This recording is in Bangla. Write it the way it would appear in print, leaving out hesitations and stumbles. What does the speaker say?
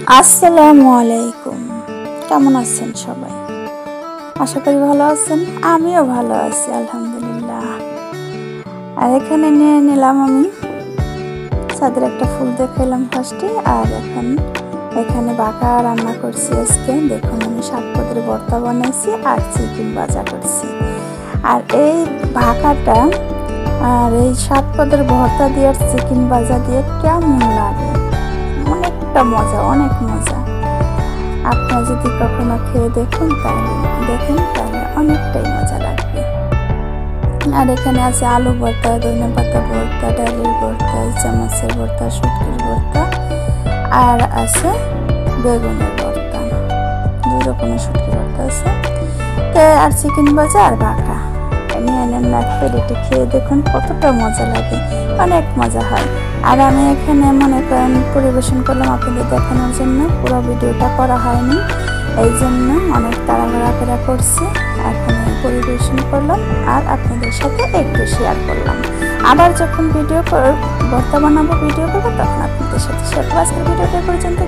আসসালামু আলাইকুম। কেমন আছেন সবাই? আশা করি ভালো আছেন। আমিও ভালো আছি আলহামদুলিল্লাহ। আর এখানে নিয়ে নিলাম আমি ছাদের একটা ফুল দেখাইলাম ফার্স্টে। আর এখন এখানে বাঁকা রান্না করছি আজকে। দেখুন আমি শাকপদের ভর্তা বানাইছি আর চিকেন ভাজা করছি। আর এই ভাকাটা আর এই শাকপদের ভর্তা দিয়ে আর চিকেন ভাজা দিয়ে কেমন লাগে, অনেকটা মজা, অনেক মজা। আপনারা যদি কখনো খেয়ে দেখেন তাহলে অনেকটাই মজা লাগবে। আর এখানে আছে আলু ভর্তা, ধনে পাতা ভর্তা, ডালের ভর্তা, ইচা মাছের ভর্তা, শুটকির ভর্তা, আর আছে বেগুনের ভর্তা। দুই রকমের শুটকি ভর্তা আছে। আর চিকেন ভাজা আর বাঁকা নিয়ে নেন না, প্লেটে খেয়ে দেখুন কতটা মজা লাগে, অনেক মজা হয়। আর আমি এখানে মনে করেন পরিবেশন করলাম আপনাদের দেখানোর জন্য, পুরো ভিডিওটা করা হয়নি, এই জন্য অনেক তাড়াহুড়া করে করছি। এখন পরিবেশন করলাম আর আপনাদের সাথে একটু শেয়ার করলাম। আবার যখন ভর্তা বানাবো, ভিডিও করবো, তখন আপনাদের সাথে শেয়ার করবো। আজকের ভিডিওটা পর্যন্ত।